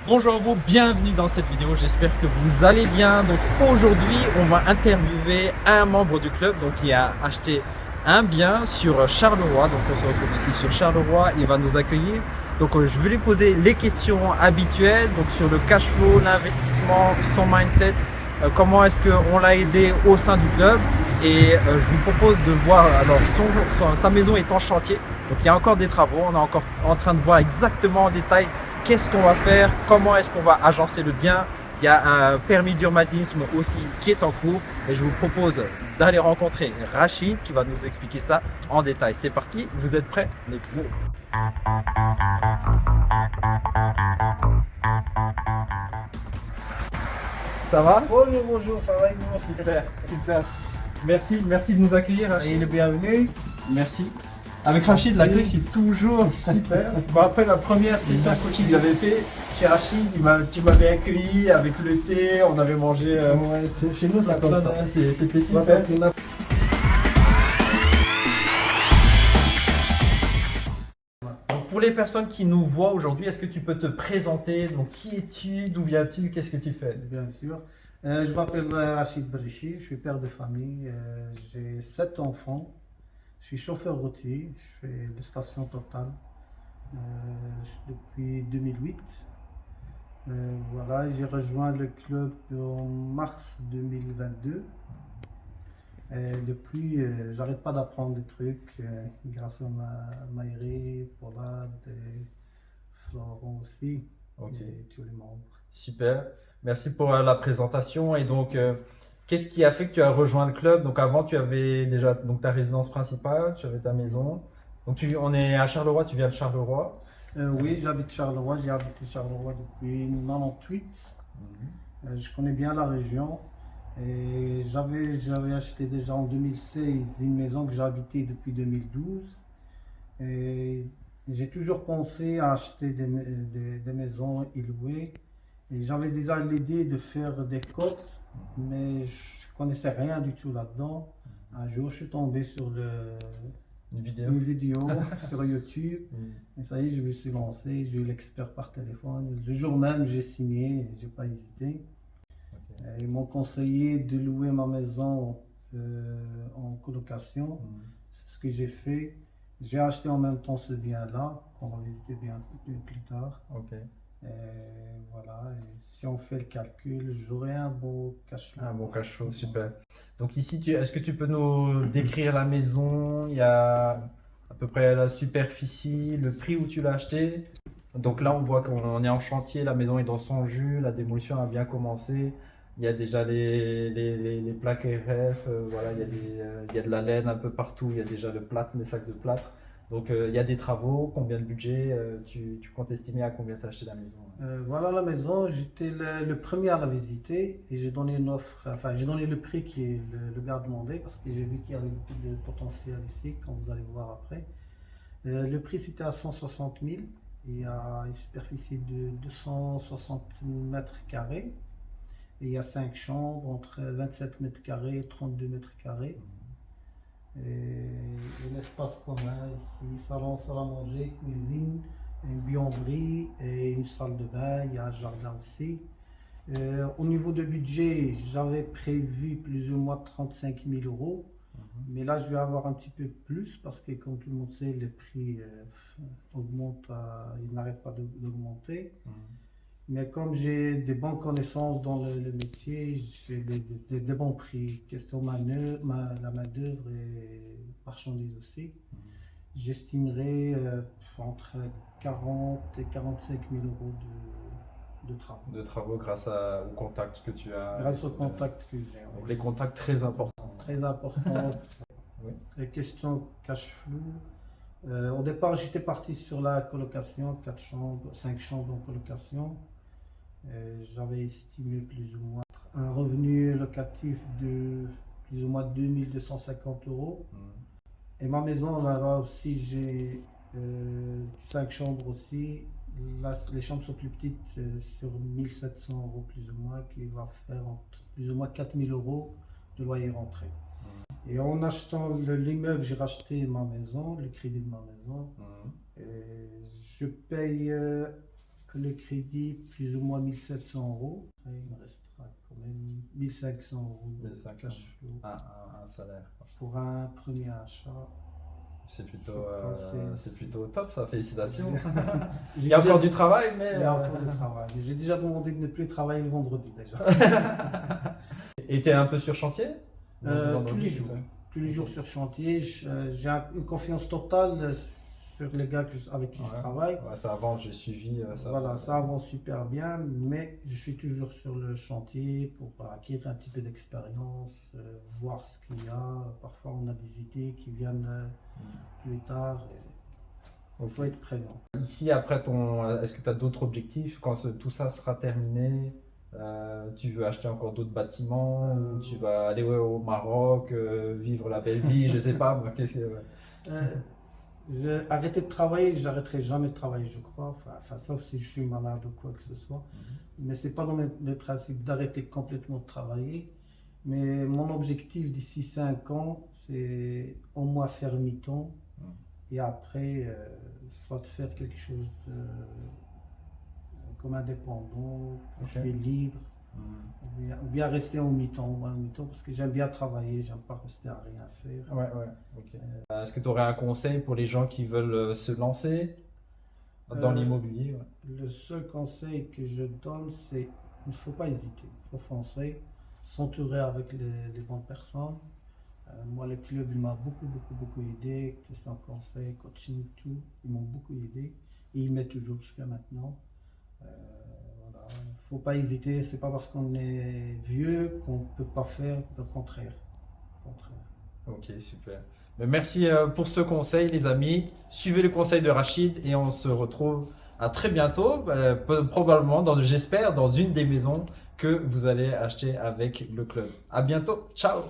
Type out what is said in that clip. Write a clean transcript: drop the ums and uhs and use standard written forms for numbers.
Bonjour à vous, bienvenue dans cette vidéo, j'espère que vous allez bien. Donc aujourd'hui, on va interviewer un membre du club donc qui a acheté un bien sur Charleroi. Donc on se retrouve ici sur Charleroi, il va nous accueillir. Donc je vais lui poser les questions habituelles donc sur le cash flow, l'investissement, son mindset, comment est-ce qu'on l'a aidé au sein du club. Et je vous propose de voir, alors sa maison est en chantier, donc il y a encore des travaux, on est encore en train de voir exactement en détail qu'est-ce qu'on va faire, comment est-ce qu'on va agencer le bien. Il y a un permis d'urbanisme aussi qui est en cours et je vous propose d'aller rencontrer Rachid qui va nous expliquer ça en détail. C'est parti, vous êtes prêts? Let's go. Ça va? Bonjour, bonjour, ça va et vous? Super, super. Merci de nous accueillir, Soyez Rachid. le bienvenu. Merci. Avec Rachid, l'accueil c'est toujours super. Bon, après la première session coaching que j'avais fait chez Rachid, tu m'avais accueilli avec le thé, on avait mangé. Ouais, chez nous, ça comme ça. C'était On va super. faire une Donc, pour les personnes qui nous voient aujourd'hui, est-ce que tu peux te présenter? Donc, qui es-tu? D'où viens-tu? Qu'est-ce que tu fais? bien sûr. Je m'appelle Rachid Berichi, je suis père de famille. J'ai 7 enfants. Je suis chauffeur routier, je fais des stations totales depuis 2008. Voilà, j'ai rejoint le club en mars 2022. Depuis, j'arrête pas d'apprendre des trucs grâce à Maïré, Paulade et Florent aussi, Ok. et tous les membres. Super. Merci pour la présentation. Et donc, qu'est-ce qui a fait que tu as rejoint le club? Donc, avant, tu avais déjà donc, ta résidence principale, tu avais ta maison. Donc, on est à Charleroi, tu viens de Charleroi. Oui, j'habite Charleroi, j'ai habité Charleroi depuis 98. Je connais bien la région et j'avais acheté déjà en 2016 une maison que j'ai habitée depuis 2012. Et j'ai toujours pensé à acheter des maisons et louer. Et j'avais déjà l'idée de faire des cotes, mais je connaissais rien du tout là-dedans. Un jour, je suis tombé sur Une vidéo. une vidéo sur YouTube. Mm. Et ça y est, je me suis lancé, j'ai eu l'expert par téléphone. Le jour même, j'ai signé, j'ai pas hésité. Ok. Ils m'ont conseillé de louer ma maison en colocation. C'est ce que j'ai fait. J'ai acheté en même temps ce bien-là, qu'on va visiter bien plus tard. Ok. Et voilà, et si on fait le calcul, j'aurai un beau cash flow. Un bon cash flow, super. Donc ici, est-ce que tu peux nous décrire la maison? Il y a à peu près la superficie, le prix où tu l'as acheté. Donc là, on voit qu'on est en chantier, la maison est dans son jus, la démolition a bien commencé. Il y a déjà les plaques RF, voilà, il y a de la laine un peu partout, il y a déjà le plâtre, les sacs de plâtre. Donc il y a des travaux, combien de budget, tu comptes estimer à combien tu as acheté la maison? Voilà la maison, j'étais le premier à la visiter et j'ai donné une offre, enfin j'ai donné le prix qui est le gars demandé parce que j'ai vu qu'il y avait beaucoup de potentiel ici, quand vous allez voir après. Le prix c'était à 160 000, il y a une superficie de 260 mètres carrés et il y a 5 chambres entre 27 mètres carrés et 32 mètres carrés. Et l'espace commun ici, salon, salle à manger, cuisine, une buanderie et une salle de bain, il y a un jardin aussi. Au niveau de budget, j'avais prévu plus ou moins 35 000 euros, mais là je vais avoir un petit peu plus parce que comme tout le monde sait, les prix augmentent, ils n'arrêtent pas d'augmenter. Mais comme j'ai des bonnes connaissances dans le métier, j'ai des bons prix. Question la main-d'œuvre et marchandises aussi. J'estimerais entre 40 et 45 000 euros de travaux. De travaux grâce aux contacts que tu as. Grâce aux contacts que j'ai. Donc les contacts très importants. Très important. Oui. Les questions cash flow. Au départ, j'étais parti sur la colocation, 4 chambres, 5 chambres en colocation. J'avais estimé plus ou moins un revenu locatif de plus ou moins 2250 euros. Et ma maison, là aussi, j'ai 5 chambres aussi. Là, les chambres sont plus petites, sur 1700 euros plus ou moins, qui va faire plus ou moins 4000 euros de loyer rentré. Et en achetant l'immeuble, j'ai racheté ma maison, le crédit de ma maison. Et je paye Le crédit, plus ou moins 1700 euros. Après, il me restera quand même 1500 euros de 1500. cash flow Un salaire, quoi. pour un premier achat. C'est plutôt, Je crois que c'est plutôt top, ça. Félicitations. J'ai Il y a déjà- encore du travail, mais. il y a encore du travail. J'ai déjà demandé de ne plus travailler le vendredi déjà. Et tu es un peu sur chantier? Tous les jours. Tous les jours sur chantier. J'ai une confiance totale sur les gars avec qui je travaille. Ouais, ça avance, j'ai suivi. Voilà, ça avance super bien, mais je suis toujours sur le chantier pour acquérir un petit peu d'expérience, voir ce qu'il y a. Parfois, on a des idées qui viennent plus tard. Il faut être présent. Ici, après est-ce que tu as d'autres objectifs quand tout ça sera terminé? Tu veux acheter encore d'autres bâtiments ou tu vas aller au Maroc, vivre la belle vie, je sais pas. Moi, J'ai arrêté de travailler, j'arrêterai jamais de travailler, je crois. Enfin, sauf si je suis malade ou quoi que ce soit. Mais c'est pas dans mes principes d'arrêter complètement de travailler. Mais mon objectif d'ici 5 ans, c'est au moins faire mi-temps. Et après, soit de faire quelque chose comme indépendant, où je suis libre. Ou bien rester en mi-temps, parce que j'aime bien travailler, j'aime pas rester à rien faire. Ouais, ok. Est-ce que tu aurais un conseil pour les gens qui veulent se lancer dans l'immobilier? Le seul conseil que je donne, c'est il ne faut pas hésiter, il faut foncer, s'entourer avec les bonnes personnes. Moi, le club, il m'a beaucoup aidé, question conseil, coaching, tout, ils m'ont beaucoup aidé et ils m'aident toujours jusqu'à maintenant. Voilà. Il ne faut pas hésiter, c'est pas parce qu'on est vieux qu'on ne peut pas faire, le contraire. Ok, super. Mais merci pour ce conseil, les amis. Suivez le conseil de Rachid et on se retrouve à très bientôt, probablement, j'espère, dans une des maisons que vous allez acheter avec le club. À bientôt, ciao!